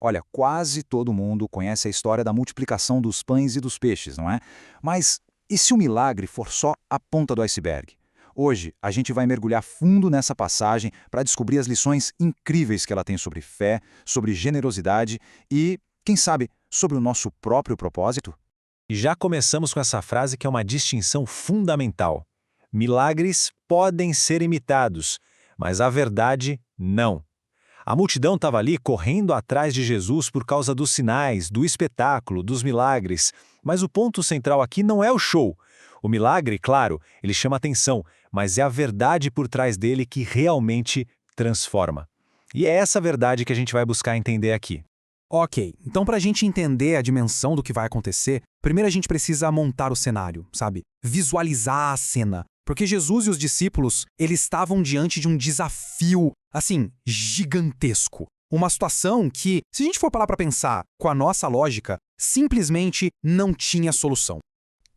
Olha, quase todo mundo conhece a história da multiplicação dos pães e dos peixes, não é? Mas e se o milagre for só a ponta do iceberg? Hoje, a gente vai mergulhar fundo nessa passagem para descobrir as lições incríveis que ela tem sobre fé, sobre generosidade e, quem sabe, sobre o nosso próprio propósito? E já começamos com essa frase que é uma distinção fundamental. Milagres podem ser imitados, mas a verdade não. A multidão estava ali correndo atrás de Jesus por causa dos sinais, do espetáculo, dos milagres. Mas o ponto central aqui não é o show. O milagre, claro, ele chama atenção, mas é a verdade por trás dele que realmente transforma. E é essa verdade que a gente vai buscar entender aqui. Ok, então para a gente entender a dimensão do que vai acontecer, primeiro a gente precisa montar o cenário, sabe? Visualizar a cena. Porque Jesus e os discípulos, eles estavam diante de um desafio, assim, gigantesco. Uma situação que, se a gente for parar para pensar com a nossa lógica, simplesmente não tinha solução.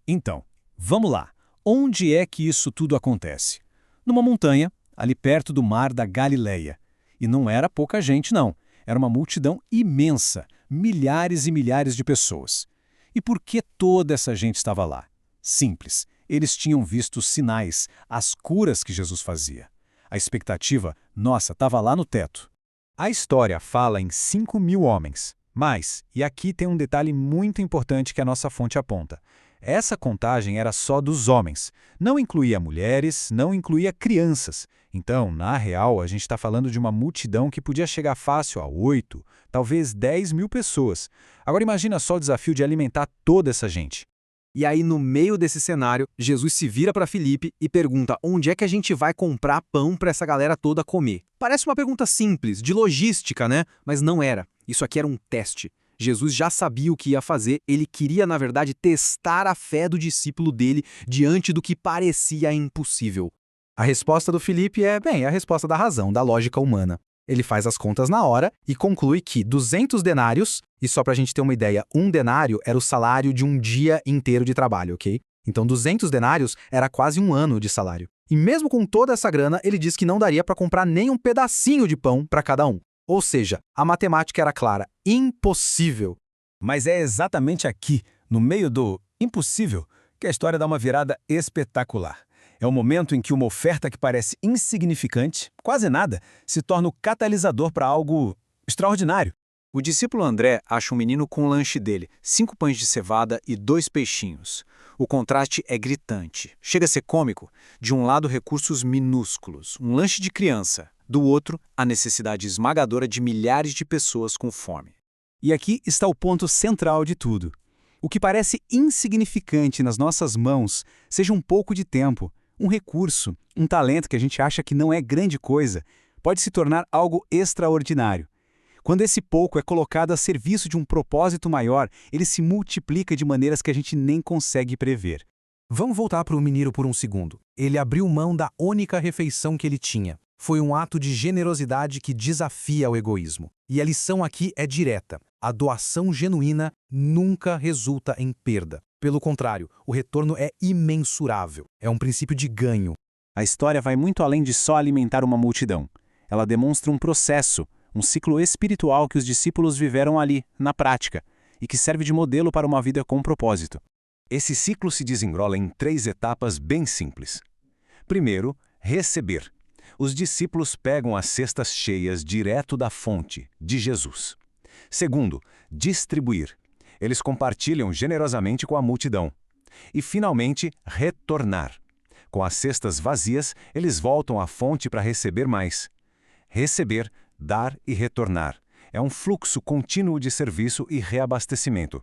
Então, vamos lá. Onde é que isso tudo acontece? Numa montanha, ali perto do mar da Galileia. E não era pouca gente, não. Era uma multidão imensa, milhares e milhares de pessoas. E por que toda essa gente estava lá? Simples. Eles tinham visto os sinais, as curas que Jesus fazia. A expectativa, nossa, estava lá no teto. A história fala em 5.000 homens. Mas, e aqui tem um detalhe muito importante que a nossa fonte aponta. Essa contagem era só dos homens. Não incluía mulheres, não incluía crianças. Então, na real, a gente está falando de uma multidão que podia chegar fácil a 8, talvez 10.000 pessoas. Agora imagina só o desafio de alimentar toda essa gente. E aí, no meio desse cenário, Jesus se vira para Filipe e pergunta onde é que a gente vai comprar pão para essa galera toda comer. Parece uma pergunta simples, de logística, né? Mas não era. Isso aqui era um teste. Jesus já sabia o que ia fazer, ele queria, na verdade, testar a fé do discípulo dele diante do que parecia impossível. A resposta do Filipe é, bem, a resposta da razão, da lógica humana. Ele faz as contas na hora e conclui que 200 denários, e só para a gente ter uma ideia, um denário era o salário de um dia inteiro de trabalho, ok? Então 200 denários era quase um ano de salário. E mesmo com toda essa grana, ele diz que não daria para comprar nem um pedacinho de pão para cada um. Ou seja, a matemática era clara, impossível. Mas é exatamente aqui, no meio do impossível, que a história dá uma virada espetacular. É o momento em que uma oferta que parece insignificante, quase nada, se torna o catalisador para algo extraordinário. O discípulo André acha um menino com o lanche dele, 5 pães de cevada e 2 peixinhos. O contraste é gritante. Chega a ser cômico. De um lado, recursos minúsculos, um lanche de criança. Do outro, a necessidade esmagadora de milhares de pessoas com fome. E aqui está o ponto central de tudo. O que parece insignificante nas nossas mãos, seja um pouco de tempo, um recurso, um talento que a gente acha que não é grande coisa, pode se tornar algo extraordinário. Quando esse pouco é colocado a serviço de um propósito maior, ele se multiplica de maneiras que a gente nem consegue prever. Vamos voltar para o menino por um segundo. Ele abriu mão da única refeição que ele tinha. Foi um ato de generosidade que desafia o egoísmo. E a lição aqui é direta. A doação genuína nunca resulta em perda. Pelo contrário, o retorno é imensurável. É um princípio de ganho. A história vai muito além de só alimentar uma multidão. Ela demonstra um processo, um ciclo espiritual que os discípulos viveram ali, na prática, e que serve de modelo para uma vida com propósito. Esse ciclo se desenrola em 3 etapas bem simples. Primeiro, receber. Os discípulos pegam as cestas cheias direto da fonte, de Jesus. Segundo, distribuir. Eles compartilham generosamente com a multidão. E, finalmente, retornar. Com as cestas vazias, eles voltam à fonte para receber mais. Receber, dar e retornar. É um fluxo contínuo de serviço e reabastecimento.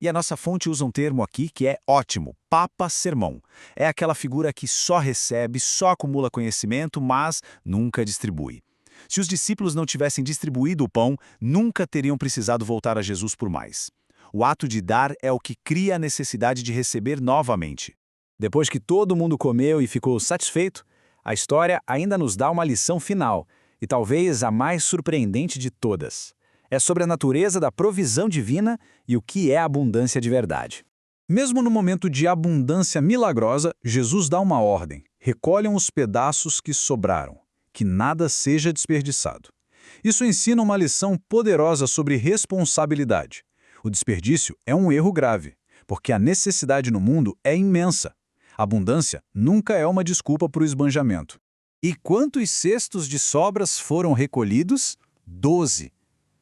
E a nossa fonte usa um termo aqui que é ótimo, papa-sermão. É aquela figura que só recebe, só acumula conhecimento, mas nunca distribui. Se os discípulos não tivessem distribuído o pão, nunca teriam precisado voltar a Jesus por mais. O ato de dar é o que cria a necessidade de receber novamente. Depois que todo mundo comeu e ficou satisfeito, a história ainda nos dá uma lição final, e talvez a mais surpreendente de todas. É sobre a natureza da provisão divina e o que é abundância de verdade. Mesmo no momento de abundância milagrosa, Jesus dá uma ordem: recolham os pedaços que sobraram, que nada seja desperdiçado. Isso ensina uma lição poderosa sobre responsabilidade. O desperdício é um erro grave, porque a necessidade no mundo é imensa. Abundância nunca é uma desculpa para o esbanjamento. E quantos cestos de sobras foram recolhidos? 12.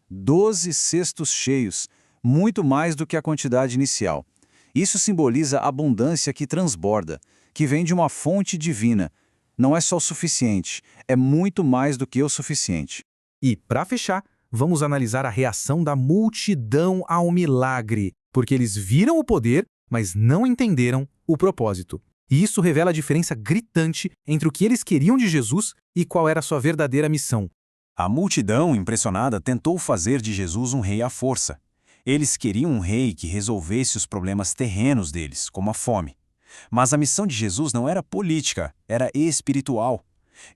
12 cestos cheios, muito mais do que a quantidade inicial. Isso simboliza a abundância que transborda, que vem de uma fonte divina. Não é só o suficiente, é muito mais do que o suficiente. E, para fechar, vamos analisar a reação da multidão ao milagre, porque eles viram o poder, mas não entenderam o propósito. E isso revela a diferença gritante entre o que eles queriam de Jesus e qual era a sua verdadeira missão. A multidão, impressionada, tentou fazer de Jesus um rei à força. Eles queriam um rei que resolvesse os problemas terrenos deles, como a fome. Mas a missão de Jesus não era política, era espiritual.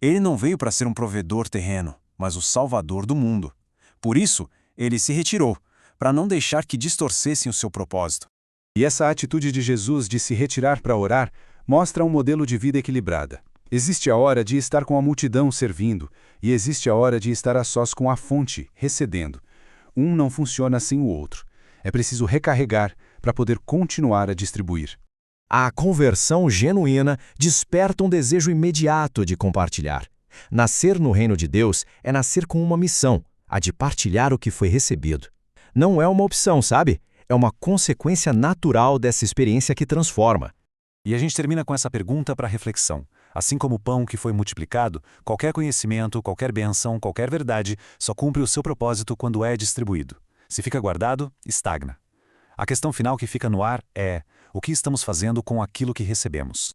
Ele não veio para ser um provedor terreno, mas o salvador do mundo. Por isso, ele se retirou, para não deixar que distorcessem o seu propósito. E essa atitude de Jesus de se retirar para orar mostra um modelo de vida equilibrada. Existe a hora de estar com a multidão servindo, e existe a hora de estar a sós com a fonte, recebendo. Um não funciona sem o outro. É preciso recarregar para poder continuar a distribuir. A conversão genuína desperta um desejo imediato de compartilhar. Nascer no reino de Deus é nascer com uma missão, a de partilhar o que foi recebido. Não é uma opção, sabe? É uma consequência natural dessa experiência que transforma. E a gente termina com essa pergunta para reflexão. Assim como o pão que foi multiplicado, qualquer conhecimento, qualquer benção, qualquer verdade só cumpre o seu propósito quando é distribuído. Se fica guardado, estagna. A questão final que fica no ar é: o que estamos fazendo com aquilo que recebemos?